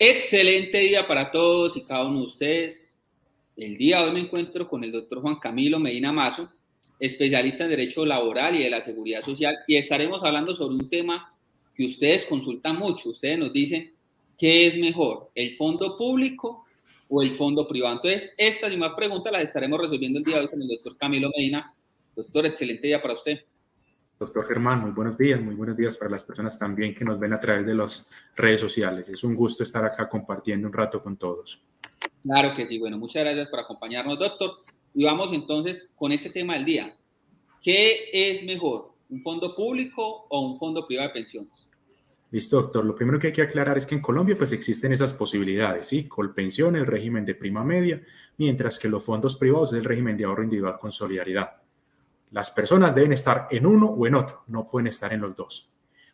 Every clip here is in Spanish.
Excelente día para todos y cada uno de ustedes. El día de hoy me encuentro con el doctor Juan Camilo Medina Mazo, especialista en Derecho Laboral y de la Seguridad Social, y estaremos hablando sobre un tema que ustedes consultan mucho. Ustedes nos dicen, ¿qué es mejor, el fondo público o el fondo privado? Entonces, estas y más preguntas las estaremos resolviendo el día de hoy con el doctor Camilo Medina. Doctor, excelente día para usted. Doctor Germán, muy buenos días para las personas también que nos ven a través de las redes sociales. Es un gusto estar acá compartiendo un rato con todos. Claro que sí. Bueno, muchas gracias por acompañarnos, doctor. Y vamos entonces con este tema del día. ¿Qué es mejor, un fondo público o un fondo privado de pensiones? Listo, doctor. Lo primero que hay que aclarar es que en Colombia pues existen esas posibilidades, ¿sí? Colpensión, el régimen de prima media, mientras que los fondos privados es el régimen de ahorro individual con solidaridad. Las personas deben estar en uno o en otro, no pueden estar en los dos.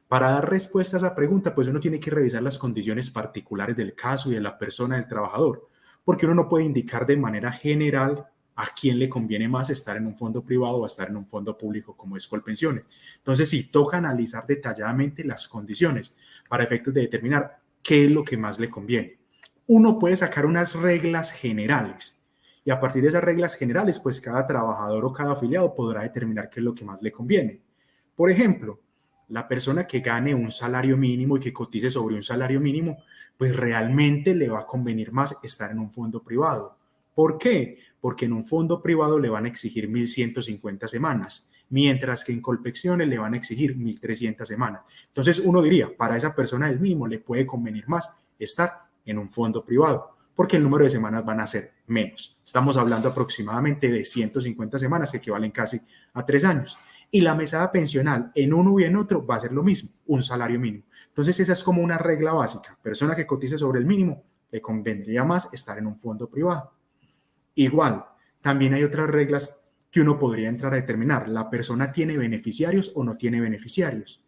Para dar respuesta a esa pregunta, pues uno tiene que revisar las condiciones particulares del caso y de la persona del trabajador, porque uno no puede indicar de manera general a quién le conviene más estar en un fondo privado o estar en un fondo público como es Colpensiones. Entonces sí, toca analizar detalladamente las condiciones para efectos de determinar qué es lo que más le conviene. Uno puede sacar unas reglas generales y a partir de esas reglas generales, pues cada trabajador o cada afiliado podrá determinar qué es lo que más le conviene. Por ejemplo, la persona que gane un salario mínimo y que cotice sobre un salario mínimo, pues realmente le va a convenir más estar en un fondo privado. ¿Por qué? Porque en un fondo privado le van a exigir 1.150 semanas, mientras que en Colpensiones le van a exigir 1.300 semanas. Entonces uno diría, para esa persona del mínimo le puede convenir más estar en un fondo privado, porque el número de semanas van a ser menos. Estamos hablando aproximadamente de 150 semanas, que equivalen casi a 3 años. Y la mesada pensional en uno y en otro va a ser lo mismo, un salario mínimo. Entonces esa es como una regla básica. Persona que cotice sobre el mínimo, le convendría más estar en un fondo privado. Igual, también hay otras reglas que uno podría entrar a determinar. ¿La persona tiene beneficiarios o no tiene beneficiarios?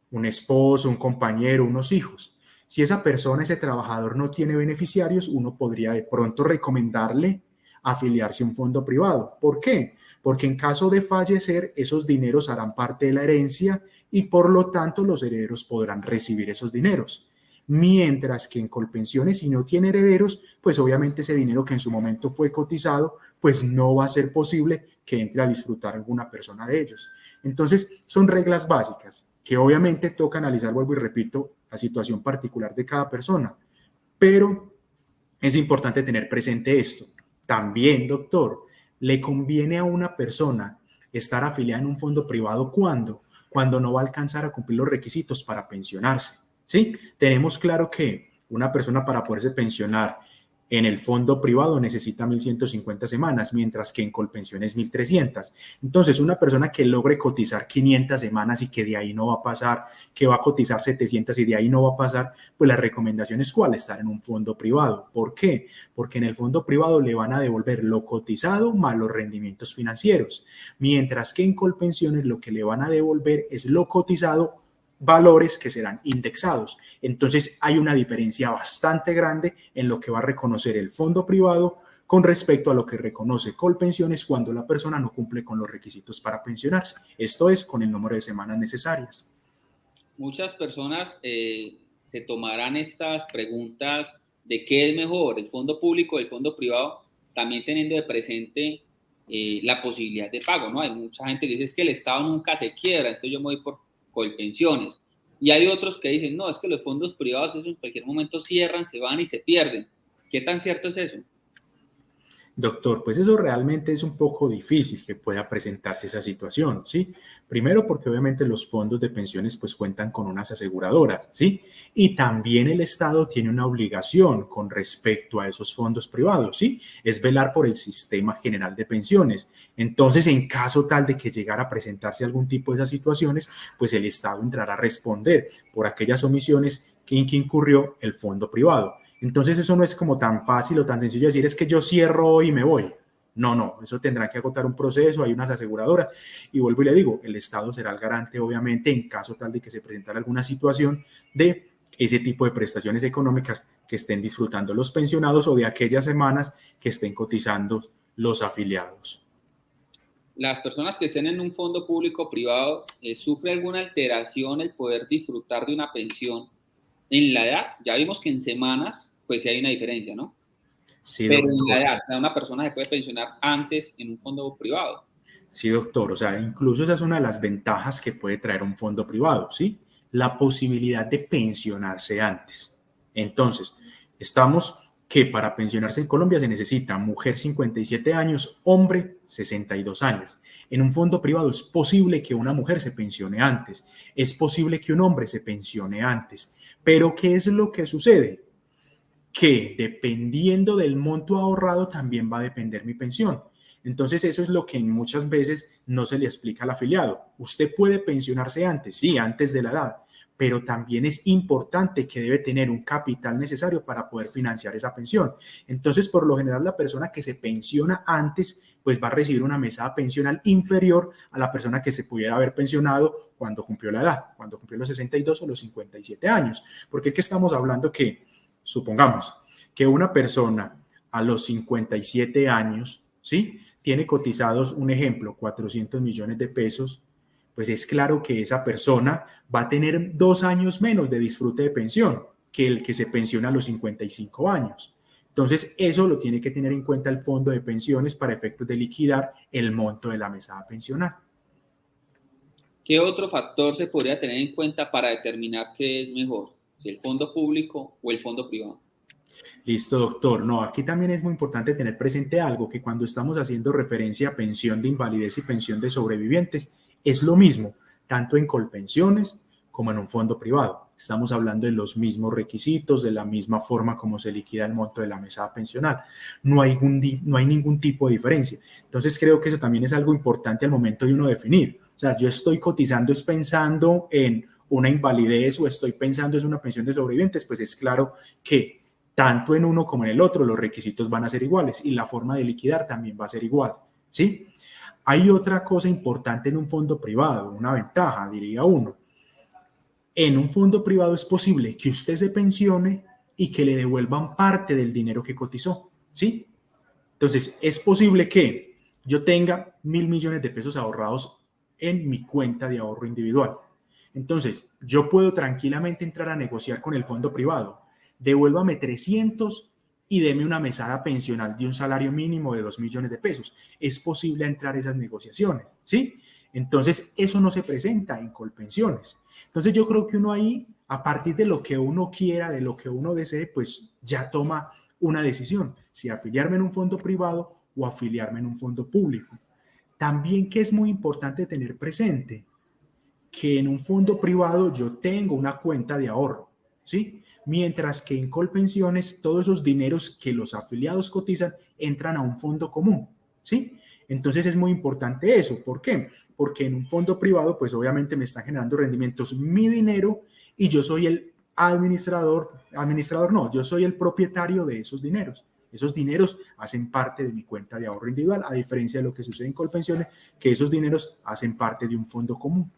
Un esposo, un compañero, unos hijos. Si esa persona, ese trabajador no tiene beneficiarios, uno podría de pronto recomendarle afiliarse a un fondo privado. ¿Por qué? Porque en caso de fallecer, esos dineros harán parte de la herencia y por lo tanto los herederos podrán recibir esos dineros. Mientras que en Colpensiones, si no tiene herederos, pues obviamente ese dinero que en su momento fue cotizado, pues no va a ser posible que entre a disfrutar alguna persona de ellos. Entonces, son reglas básicas que obviamente toca analizar, vuelvo y repito, la situación particular de cada persona. Pero es importante tener presente esto. También, doctor, le conviene a una persona estar afiliada en un fondo privado cuando no va a alcanzar a cumplir los requisitos para pensionarse. ¿Sí? Tenemos claro que una persona para poderse pensionar en el fondo privado necesita 1.150 semanas, mientras que en Colpensiones 1.300. Entonces, una persona que logre cotizar 500 semanas y que de ahí no va a pasar, que va a cotizar 700 y de ahí no va a pasar, pues la recomendación es ¿cuál? Estar en un fondo privado. ¿Por qué? Porque en el fondo privado le van a devolver lo cotizado más los rendimientos financieros, mientras que en Colpensiones lo que le van a devolver es lo cotizado, valores que serán indexados. Entonces hay una diferencia bastante grande en lo que va a reconocer el fondo privado con respecto a lo que reconoce Colpensiones cuando la persona no cumple con los requisitos para pensionarse. Esto es con el número de semanas necesarias. Muchas personas se tomarán estas preguntas de qué es mejor, el fondo público o el fondo privado, también teniendo de presente la posibilidad de pago, ¿no? Hay mucha gente que dice es que el Estado nunca se quiebra, entonces yo me voy por Colpensiones. Y hay otros que dicen, no, es que los fondos privados eso en cualquier momento cierran, se van y se pierden. ¿Qué tan cierto es eso? Doctor, pues eso realmente es un poco difícil que pueda presentarse esa situación, ¿sí? Primero porque obviamente los fondos de pensiones pues cuentan con unas aseguradoras, ¿sí? Y también el Estado tiene una obligación con respecto a esos fondos privados, ¿sí? Es velar por el sistema general de pensiones. Entonces, en caso tal de que llegara a presentarse algún tipo de esas situaciones, pues el Estado entrará a responder por aquellas omisiones en que incurrió el fondo privado. Entonces eso no es como tan fácil o tan sencillo decir es que yo cierro hoy y me voy. No, no, eso tendrá que agotar un proceso, hay unas aseguradoras y vuelvo y le digo, el Estado será el garante obviamente en caso tal de que se presentara alguna situación de ese tipo de prestaciones económicas que estén disfrutando los pensionados o de aquellas semanas que estén cotizando los afiliados. Las personas que estén en un fondo público o privado, ¿sufre alguna alteración el poder disfrutar de una pensión En la edad, ya vimos que en semanas, pues sí hay una diferencia, ¿no? Sí, Pero en la doctor. edad, una persona se puede pensionar antes en un fondo privado. Sí, doctor. O sea, incluso esa es una de las ventajas que puede traer un fondo privado, ¿sí? La posibilidad de pensionarse antes. Entonces, estamos que para pensionarse en Colombia se necesita mujer 57 años, hombre 62 años. En un fondo privado es posible que una mujer se pensione antes, es posible que un hombre se pensione antes. Pero ¿qué es lo que sucede? Que dependiendo del monto ahorrado también va a depender mi pensión. Entonces eso es lo que muchas veces no se le explica al afiliado. Usted puede pensionarse antes, sí, antes de la edad, pero también es importante que debe tener un capital necesario para poder financiar esa pensión. Entonces, por lo general, la persona que se pensiona antes, pues va a recibir una mesada pensional inferior a la persona que se pudiera haber pensionado cuando cumplió la edad, cuando cumplió los 62 o los 57 años. Porque es que estamos hablando que supongamos que una persona a los 57 años, ¿sí? Tiene cotizados, un ejemplo, 400 millones de pesos, pues es claro que esa persona va a tener 2 años menos de disfrute de pensión que el que se pensiona a los 55 años. Entonces, eso lo tiene que tener en cuenta el fondo de pensiones para efectos de liquidar el monto de la mesada pensional. ¿Qué otro factor se podría tener en cuenta para determinar qué es mejor, si el fondo público o el fondo privado? Listo, doctor. No, aquí también es muy importante tener presente algo, que cuando estamos haciendo referencia a pensión de invalidez y pensión de sobrevivientes, es lo mismo, tanto en Colpensiones como en un fondo privado. Estamos hablando de los mismos requisitos, de la misma forma como se liquida el monto de la mesada pensional. No hay ningún tipo de diferencia. Entonces creo que eso también es algo importante al momento de uno definir. O sea, yo estoy cotizando es pensando en una invalidez o estoy pensando en una pensión de sobrevivientes, pues es claro que tanto en uno como en el otro los requisitos van a ser iguales y la forma de liquidar también va a ser igual, ¿sí? Hay otra cosa importante en un fondo privado, una ventaja, diría uno. En un fondo privado es posible que usted se pensione y que le devuelvan parte del dinero que cotizó, ¿sí? Entonces, es posible que yo tenga 1.000 millones de pesos ahorrados en mi cuenta de ahorro individual. Entonces, yo puedo tranquilamente entrar a negociar con el fondo privado. Devuélvame 300 y deme una mesada pensional de un salario mínimo de 2 millones de pesos. Es posible entrar a esas negociaciones, ¿sí? Entonces, eso no se presenta en Colpensiones. Entonces, yo creo que uno ahí, a partir de lo que uno quiera, de lo que uno desee, pues ya toma una decisión, si afiliarme en un fondo privado o afiliarme en un fondo público. También que es muy importante tener presente que en un fondo privado yo tengo una cuenta de ahorro, ¿sí? Mientras que en Colpensiones todos esos dineros que los afiliados cotizan entran a un fondo común, ¿sí? Entonces es muy importante eso. ¿Por qué? Porque en un fondo privado, pues obviamente me están generando rendimientos mi dinero y yo soy el administrador no, yo soy el propietario de esos dineros. Esos dineros hacen parte de mi cuenta de ahorro individual, a diferencia de lo que sucede en Colpensiones, que esos dineros hacen parte de un fondo común.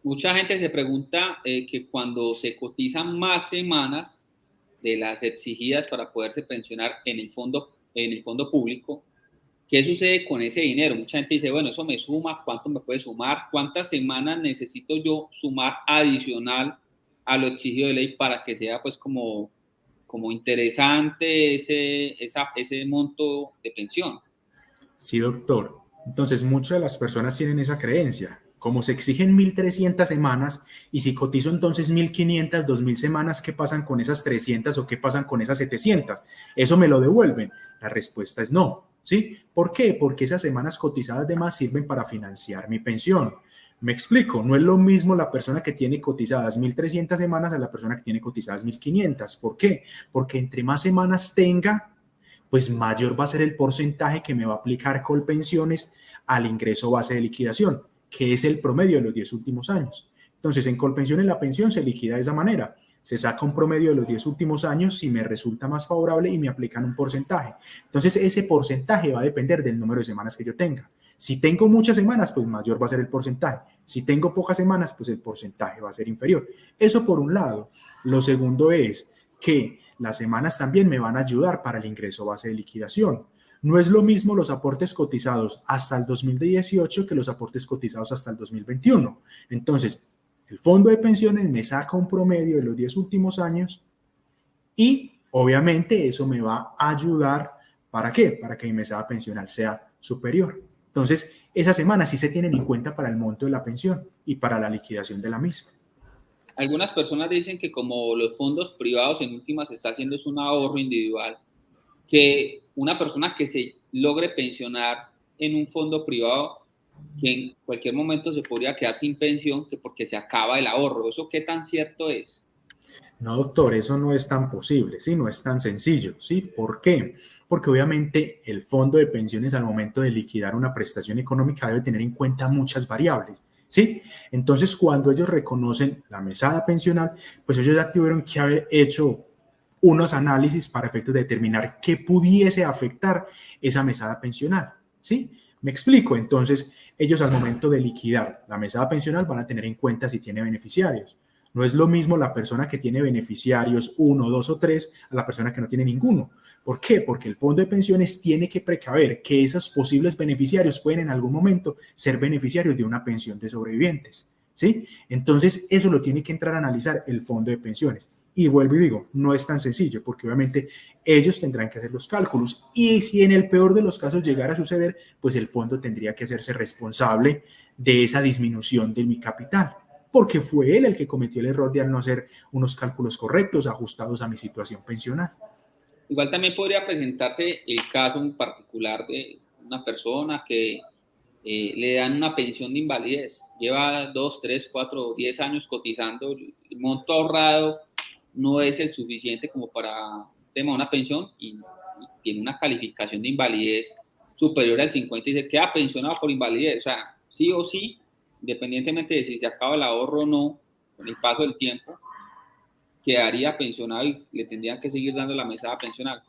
Mucha gente se pregunta que cuando se cotizan más semanas de las exigidas para poderse pensionar en el fondo público, ¿qué sucede con ese dinero? Mucha gente dice, bueno, eso me suma, ¿cuánto me puede sumar? ¿Cuántas semanas necesito yo sumar adicional a lo exigido de ley para que sea pues como interesante ese monto de pensión? Sí, doctor. Entonces, muchas de las personas tienen esa creencia. Como se exigen 1.300 semanas y si cotizo entonces 1.500, 2.000 semanas, ¿qué pasan con esas 300 o qué pasan con esas 700? ¿Eso me lo devuelven? La respuesta es no. ¿Sí? ¿Por qué? Porque esas semanas cotizadas de más sirven para financiar mi pensión. Me explico, no es lo mismo la persona que tiene cotizadas 1.300 semanas a la persona que tiene cotizadas 1.500. ¿Por qué? Porque entre más semanas tenga, pues mayor va a ser el porcentaje que me va a aplicar Colpensiones al ingreso base de liquidación, que es el promedio de los 10 últimos años. Entonces, en Colpensiones la pensión se liquida de esa manera. Se saca un promedio de los 10 últimos años si me resulta más favorable y me aplican un porcentaje. Entonces, ese porcentaje va a depender del número de semanas que yo tenga. Si tengo muchas semanas, pues mayor va a ser el porcentaje. Si tengo pocas semanas, pues el porcentaje va a ser inferior. Eso por un lado. Lo segundo es que las semanas también me van a ayudar para el ingreso base de liquidación. No es lo mismo los aportes cotizados hasta el 2018 que los aportes cotizados hasta el 2021. Entonces, El fondo de pensiones me saca un promedio de los 10 últimos años y obviamente eso me va a ayudar, ¿para qué? Para que mi mesada pensional sea superior. Entonces, esas semanas sí se tienen en cuenta para el monto de la pensión y para la liquidación de la misma. Algunas personas dicen que como los fondos privados en últimas se está haciendo es un ahorro individual, que una persona que se logre pensionar en un fondo privado, que en cualquier momento se podría quedar sin pensión, que porque se acaba el ahorro. ¿Eso qué tan cierto es? No, doctor, eso no es tan posible, ¿sí? No es tan sencillo, ¿sí? ¿Por qué? Porque obviamente el fondo de pensiones al momento de liquidar una prestación económica debe tener en cuenta muchas variables, ¿sí? Entonces, cuando ellos reconocen la mesada pensional, pues ellos ya tuvieron que haber hecho unos análisis para efectos de determinar qué pudiese afectar esa mesada pensional, ¿sí? Me explico. Entonces, ellos al momento de liquidar la mesada pensional van a tener en cuenta si tiene beneficiarios. No es lo mismo la persona que tiene beneficiarios 1, 2 o 3 a la persona que no tiene ninguno. ¿Por qué? Porque el fondo de pensiones tiene que precaver que esos posibles beneficiarios pueden en algún momento ser beneficiarios de una pensión de sobrevivientes, ¿sí? Entonces, eso lo tiene que entrar a analizar el fondo de pensiones. Y vuelvo y digo, no es tan sencillo porque obviamente ellos tendrán que hacer los cálculos y si en el peor de los casos llegara a suceder, pues el fondo tendría que hacerse responsable de esa disminución de mi capital, porque fue él el que cometió el error de al no hacer unos cálculos correctos ajustados a mi situación pensional. Igual también podría presentarse el caso en particular de una persona que le dan una pensión de invalidez, lleva 2, 3, 4, 10 años cotizando, el monto ahorrado no es el suficiente como para tener una pensión y tiene una calificación de invalidez superior al 50 y se queda pensionado por invalidez. O sea, sí o sí, independientemente de si se acaba el ahorro o no, con el paso del tiempo, quedaría pensionado y le tendrían que seguir dando la mesada pensional.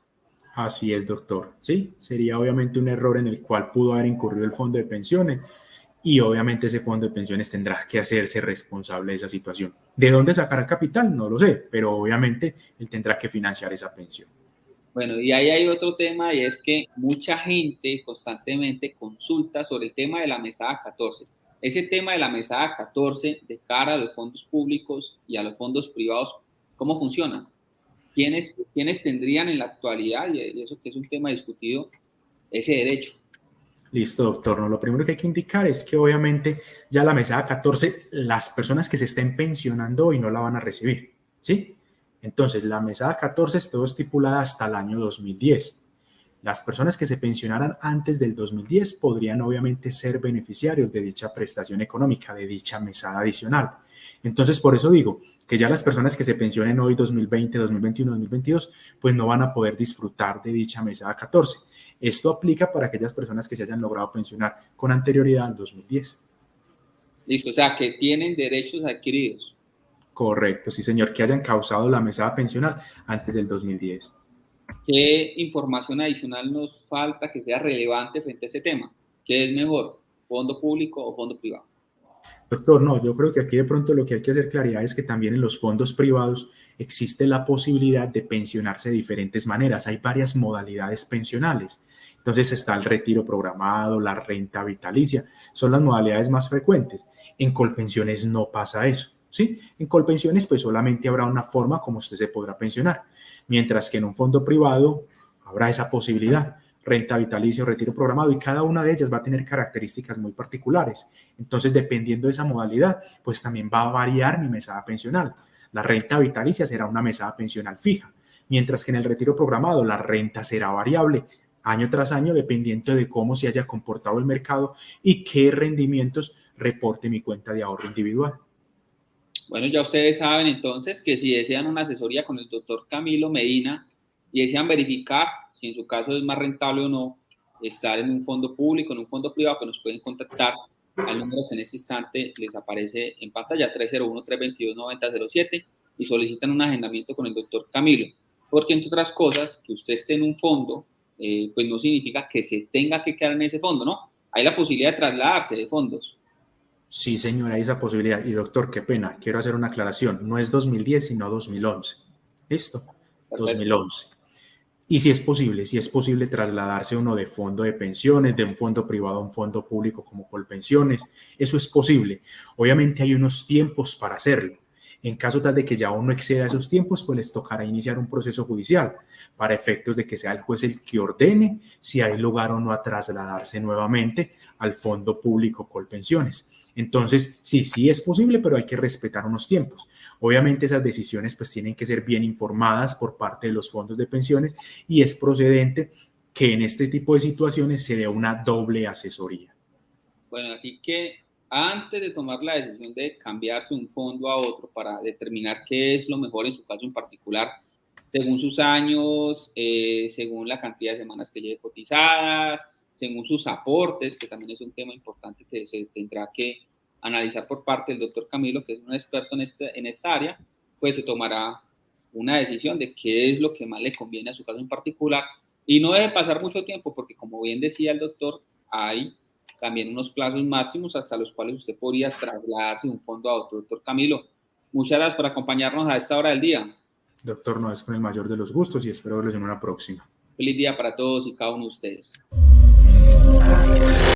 Así es, doctor. Sí, sería obviamente un error en el cual pudo haber incurrido el fondo de pensiones y obviamente ese fondo de pensiones tendrá que hacerse responsable de esa situación. ¿De dónde sacará capital? No lo sé, pero obviamente él tendrá que financiar esa pensión. Bueno, y ahí hay otro tema y es que mucha gente constantemente consulta sobre el tema de la mesada 14. Ese tema de la mesada 14 de cara a los fondos públicos y a los fondos privados, ¿cómo funciona? ¿Quiénes tendrían en la actualidad, y eso que es un tema discutido, ese derecho? Listo, doctor. No, lo primero que hay que indicar es que obviamente ya la mesada 14, las personas que se estén pensionando hoy no la van a recibir, ¿sí? Entonces, la mesada 14 es todo estipulada hasta el año 2010. Las personas que se pensionaran antes del 2010 podrían obviamente ser beneficiarios de dicha prestación económica, de dicha mesada adicional. Entonces, por eso digo que ya las personas que se pensionen hoy 2020, 2021, 2022, pues no van a poder disfrutar de dicha mesada 14. Esto aplica para aquellas personas que se hayan logrado pensionar con anterioridad al 2010. Listo, o sea, que tienen derechos adquiridos. Correcto, sí señor, que hayan causado la mesada pensional antes del 2010. ¿Qué información adicional nos falta que sea relevante frente a ese tema? ¿Qué es mejor, fondo público o fondo privado? Doctor, no, yo creo que aquí de pronto lo que hay que hacer claridad es que también en los fondos privados existe la posibilidad de pensionarse de diferentes maneras. Hay varias modalidades pensionales. Entonces está el retiro programado, la renta vitalicia, son las modalidades más frecuentes. En Colpensiones no pasa eso, ¿sí? En Colpensiones pues solamente habrá una forma como usted se podrá pensionar, mientras que en un fondo privado habrá esa posibilidad, renta vitalicia o retiro programado, y cada una de ellas va a tener características muy particulares. Entonces, dependiendo de esa modalidad, pues también va a variar mi mesada pensional. La renta vitalicia será una mesada pensional fija, mientras que en el retiro programado la renta será variable año tras año dependiendo de cómo se haya comportado el mercado y qué rendimientos reporte mi cuenta de ahorro individual. Bueno, ya ustedes saben entonces que si desean una asesoría con el doctor Camilo Medina y desean verificar si en su caso es más rentable o no estar en un fondo público, en un fondo privado, que nos pueden contactar al número que en este instante les aparece en pantalla, 301-322-9007, y solicitan un agendamiento con el doctor Camilo. Porque, entre otras cosas, que usted esté en un fondo, pues no significa que se tenga que quedar en ese fondo, ¿no? Hay la posibilidad de trasladarse de fondos. Sí, señora, hay esa posibilidad. Y doctor, qué pena, quiero hacer una aclaración. No es 2010, sino 2011. ¿Listo? Perfecto. 2011. Y si es posible trasladarse uno de fondo de pensiones, de un fondo privado a un fondo público como Colpensiones, eso es posible. Obviamente hay unos tiempos para hacerlo. En caso tal de que ya uno exceda esos tiempos, pues les tocará iniciar un proceso judicial para efectos de que sea el juez el que ordene si hay lugar o no a trasladarse nuevamente al fondo público Colpensiones. Entonces, sí es posible, pero hay que respetar unos tiempos. Obviamente esas decisiones pues tienen que ser bien informadas por parte de los fondos de pensiones y es procedente que en este tipo de situaciones se dé una doble asesoría. Bueno, así que antes de tomar la decisión de cambiarse de un fondo a otro para determinar qué es lo mejor en su caso en particular, según sus años, según la cantidad de semanas que lleve cotizadas, según sus aportes, que también es un tema importante que se tendrá que analizar por parte del doctor Camilo, que es un experto en esta área, pues se tomará una decisión de qué es lo que más le conviene a su caso en particular. Y no debe pasar mucho tiempo, porque como bien decía el doctor, hay también unos plazos máximos hasta los cuales usted podría trasladarse de un fondo a otro. Doctor Camilo, muchas gracias por acompañarnos a esta hora del día. Doctor, no es con el mayor de los gustos y espero verlos en una próxima. Feliz día para todos y cada uno de ustedes.